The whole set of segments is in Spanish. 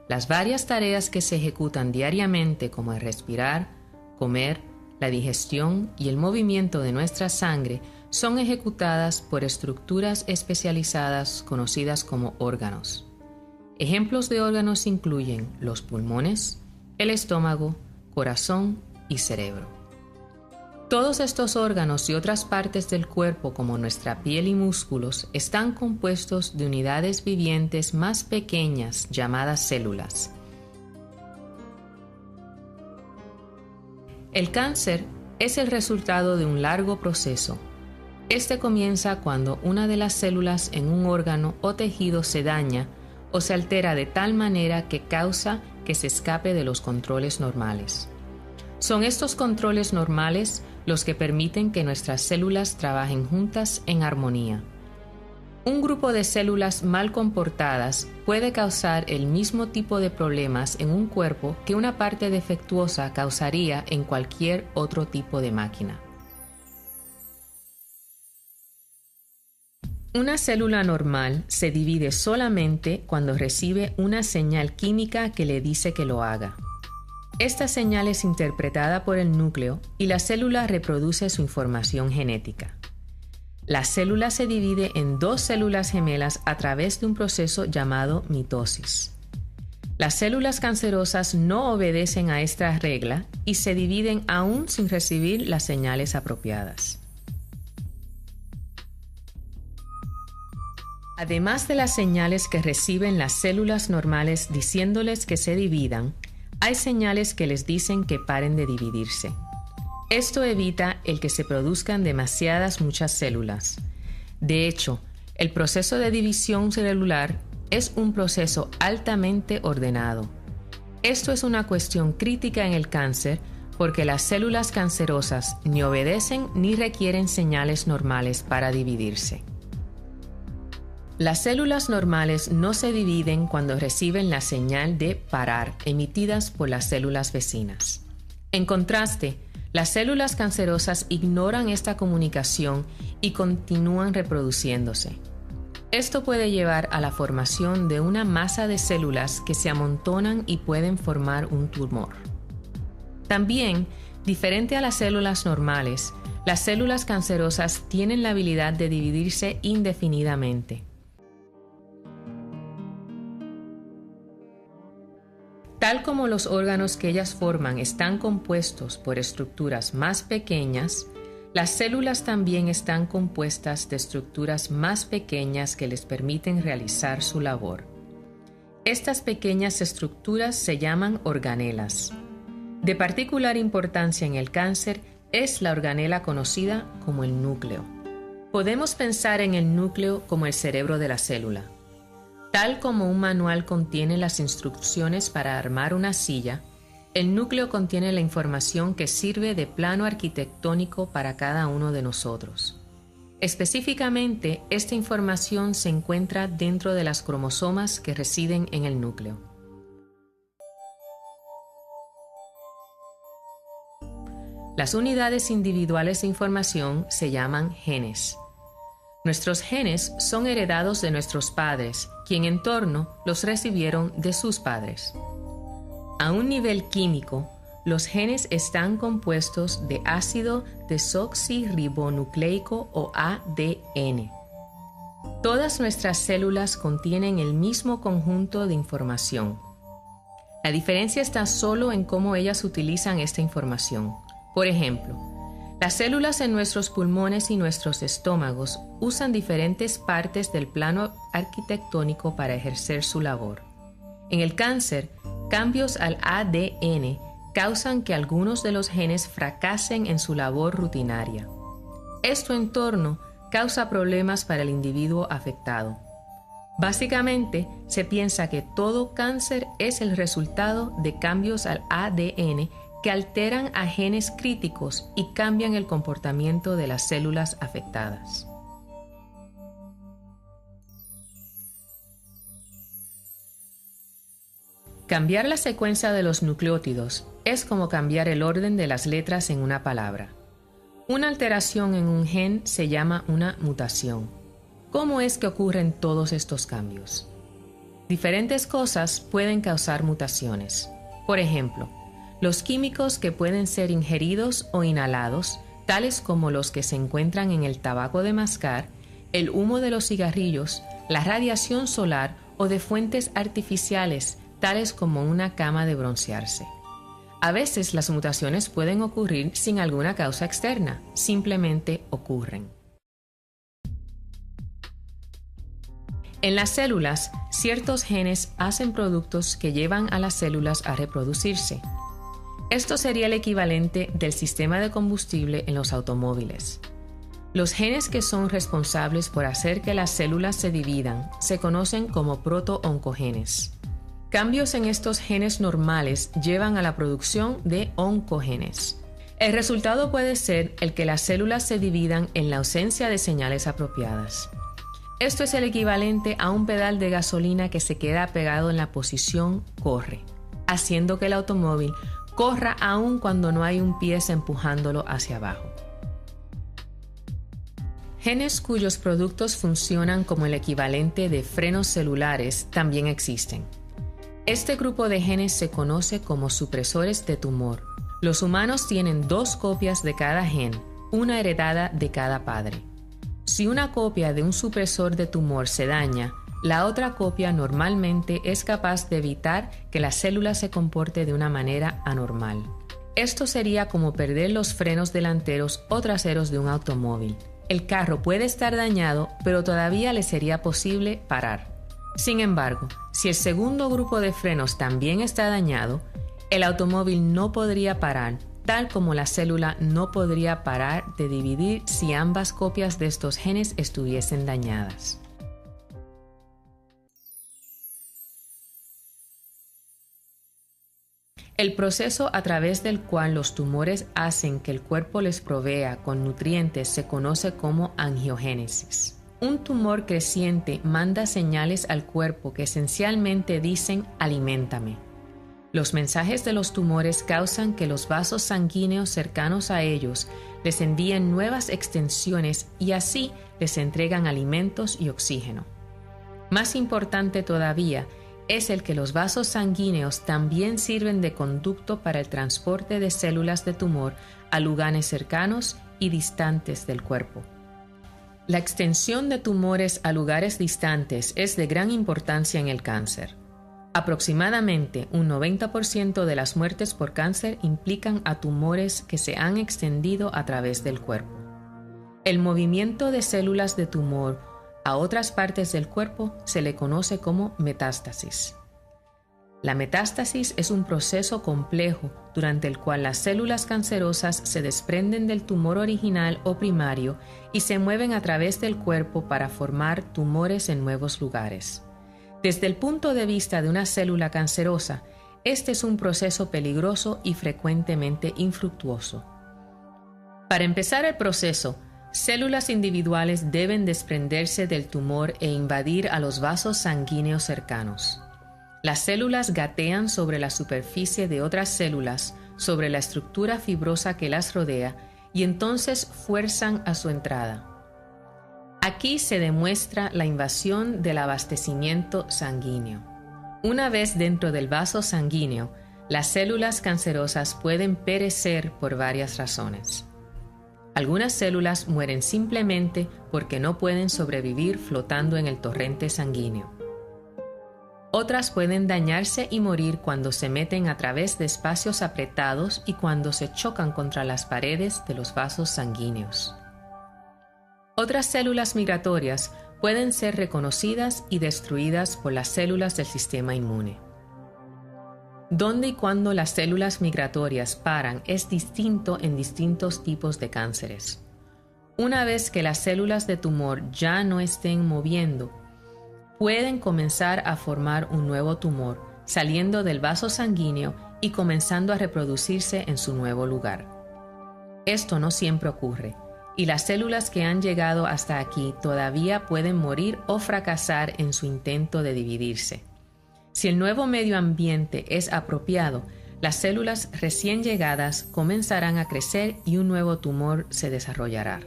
Las varias tareas que se ejecutan diariamente, como el respirar, comer, la digestión y el movimiento de nuestra sangre, son ejecutadas por estructuras especializadas conocidas como órganos. Ejemplos de órganos incluyen los pulmones, el estómago, corazón y cerebro. Todos estos órganos y otras partes del cuerpo, como nuestra piel y músculos, están compuestos de unidades vivientes más pequeñas llamadas células. El cáncer es el resultado de un largo proceso. Este comienza cuando una de las células en un órgano o tejido se daña o se altera de tal manera que causa que se escape de los controles normales. Son estos controles normales los que permiten que nuestras células trabajen juntas en armonía. Un grupo de células mal comportadas puede causar el mismo tipo de problemas en un cuerpo que una parte defectuosa causaría en cualquier otro tipo de máquina. Una célula normal se divide solamente cuando recibe una señal química que le dice que lo haga. Esta señal es interpretada por el núcleo y la célula reproduce su información genética. La célula se divide en dos células gemelas a través de un proceso llamado mitosis. Las células cancerosas no obedecen a esta regla y se dividen aún sin recibir las señales apropiadas. Además de las señales que reciben las células normales diciéndoles que se dividan, hay señales que les dicen que paren de dividirse. Esto evita el que se produzcan muchas células. De hecho, el proceso de división celular es un proceso altamente ordenado. Esto es una cuestión crítica en el cáncer porque las células cancerosas ni obedecen ni requieren señales normales para dividirse. Las células normales no se dividen cuando reciben la señal de parar emitidas por las células vecinas. En contraste, las células cancerosas ignoran esta comunicación y continúan reproduciéndose. Esto puede llevar a la formación de una masa de células que se amontonan y pueden formar un tumor. También, diferente a las células normales, las células cancerosas tienen la habilidad de dividirse indefinidamente. Tal como los órganos que ellas forman están compuestos por estructuras más pequeñas, las células también están compuestas de estructuras más pequeñas que les permiten realizar su labor. Estas pequeñas estructuras se llaman organelas. De particular importancia en el cáncer es la organela conocida como el núcleo. Podemos pensar en el núcleo como el cerebro de la célula. Tal como un manual contiene las instrucciones para armar una silla, el núcleo contiene la información que sirve de plano arquitectónico para cada uno de nosotros. Específicamente, esta información se encuentra dentro de las cromosomas que residen en el núcleo. Las unidades individuales de información se llaman genes. Nuestros genes son heredados de nuestros padres, quien en turno los recibieron de sus padres. A un nivel químico, los genes están compuestos de ácido desoxirribonucleico o ADN. Todas nuestras células contienen el mismo conjunto de información. La diferencia está solo en cómo ellas utilizan esta información. Por ejemplo, las células en nuestros pulmones y nuestros estómagos usan diferentes partes del plano arquitectónico para ejercer su labor. En el cáncer, cambios al ADN causan que algunos de los genes fracasen en su labor rutinaria. Esto en turno causa problemas para el individuo afectado. Básicamente, se piensa que todo cáncer es el resultado de cambios al ADN que alteran a genes críticos y cambian el comportamiento de las células afectadas. Cambiar la secuencia de los nucleótidos es como cambiar el orden de las letras en una palabra. Una alteración en un gen se llama una mutación. ¿Cómo es que ocurren todos estos cambios? Diferentes cosas pueden causar mutaciones. Por ejemplo, los químicos que pueden ser ingeridos o inhalados, tales como los que se encuentran en el tabaco de mascar, el humo de los cigarrillos, la radiación solar o de fuentes artificiales, tales como una cama de broncearse. A veces las mutaciones pueden ocurrir sin alguna causa externa, simplemente ocurren. En las células, ciertos genes hacen productos que llevan a las células a reproducirse. Esto sería el equivalente del sistema de combustible en los automóviles. Los genes que son responsables por hacer que las células se dividan se conocen como proto-oncogenes. Cambios en estos genes normales llevan a la producción de oncogenes. El resultado puede ser el que las células se dividan en la ausencia de señales apropiadas. Esto es el equivalente a un pedal de gasolina que se queda pegado en la posición corre, haciendo que el automóvil corra aun cuando no hay un pie empujándolo hacia abajo. Genes cuyos productos funcionan como el equivalente de frenos celulares también existen. Este grupo de genes se conoce como supresores de tumor. Los humanos tienen 2 copias de cada gen, una heredada de cada padre. Si una copia de un supresor de tumor se daña, la otra copia normalmente es capaz de evitar que la célula se comporte de una manera anormal. Esto sería como perder los frenos delanteros o traseros de un automóvil. El carro puede estar dañado, pero todavía le sería posible parar. Sin embargo, si el segundo grupo de frenos también está dañado, el automóvil no podría parar, tal como la célula no podría parar de dividir si ambas copias de estos genes estuviesen dañadas. El proceso a través del cual los tumores hacen que el cuerpo les provea con nutrientes se conoce como angiogénesis. Un tumor creciente manda señales al cuerpo que esencialmente dicen «aliméntame». Los mensajes de los tumores causan que los vasos sanguíneos cercanos a ellos les envíen nuevas extensiones y así les entregan alimentos y oxígeno. Más importante todavía es el que los vasos sanguíneos también sirven de conducto para el transporte de células de tumor a lugares cercanos y distantes del cuerpo. La extensión de tumores a lugares distantes es de gran importancia en el cáncer. Aproximadamente un 90% de las muertes por cáncer implican a tumores que se han extendido a través del cuerpo. El movimiento de células de tumor a otras partes del cuerpo se le conoce como metástasis. La metástasis es un proceso complejo durante el cual las células cancerosas se desprenden del tumor original o primario y se mueven a través del cuerpo para formar tumores en nuevos lugares. Desde el punto de vista de una célula cancerosa, este es un proceso peligroso y frecuentemente infructuoso. Para empezar el proceso, células individuales deben desprenderse del tumor e invadir a los vasos sanguíneos cercanos. Las células gatean sobre la superficie de otras células, sobre la estructura fibrosa que las rodea, y entonces fuerzan a su entrada. Aquí se demuestra la invasión del abastecimiento sanguíneo. Una vez dentro del vaso sanguíneo, las células cancerosas pueden perecer por varias razones. Algunas células mueren simplemente porque no pueden sobrevivir flotando en el torrente sanguíneo. Otras pueden dañarse y morir cuando se meten a través de espacios apretados y cuando se chocan contra las paredes de los vasos sanguíneos. Otras células migratorias pueden ser reconocidas y destruidas por las células del sistema inmune. Dónde y cuándo las células migratorias paran es distinto en distintos tipos de cánceres. Una vez que las células de tumor ya no estén moviendo, pueden comenzar a formar un nuevo tumor, saliendo del vaso sanguíneo y comenzando a reproducirse en su nuevo lugar. Esto no siempre ocurre, y las células que han llegado hasta aquí todavía pueden morir o fracasar en su intento de dividirse. Si el nuevo medio ambiente es apropiado, las células recién llegadas comenzarán a crecer y un nuevo tumor se desarrollará.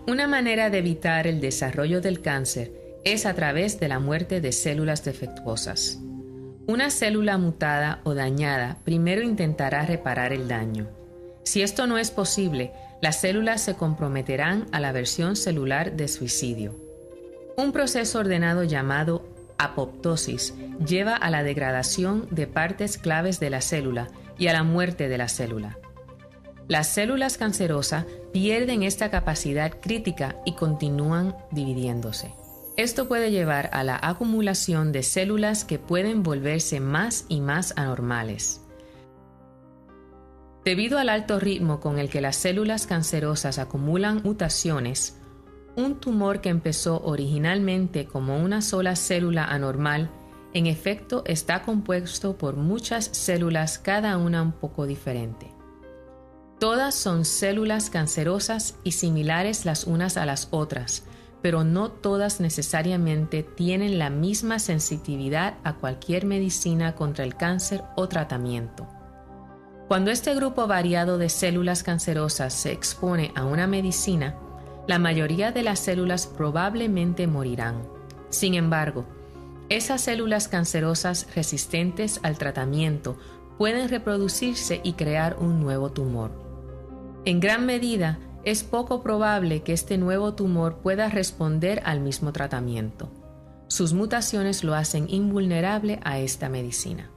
Una manera de evitar el desarrollo del cáncer es a través de la muerte de células defectuosas. Una célula mutada o dañada primero intentará reparar el daño. Si esto no es posible, las células se comprometerán a la versión celular de suicidio. Un proceso ordenado llamado apoptosis lleva a la degradación de partes claves de la célula y a la muerte de la célula. Las células cancerosas pierden esta capacidad crítica y continúan dividiéndose. Esto puede llevar a la acumulación de células que pueden volverse más y más anormales. Debido al alto ritmo con el que las células cancerosas acumulan mutaciones, un tumor que empezó originalmente como una sola célula anormal, en efecto está compuesto por muchas células, cada una un poco diferente. Todas son células cancerosas y similares las unas a las otras, pero no todas necesariamente tienen la misma sensitividad a cualquier medicina contra el cáncer o tratamiento. Cuando este grupo variado de células cancerosas se expone a una medicina, la mayoría de las células probablemente morirán. Sin embargo, esas células cancerosas resistentes al tratamiento pueden reproducirse y crear un nuevo tumor. En gran medida, es poco probable que este nuevo tumor pueda responder al mismo tratamiento. Sus mutaciones lo hacen invulnerable a esta medicina.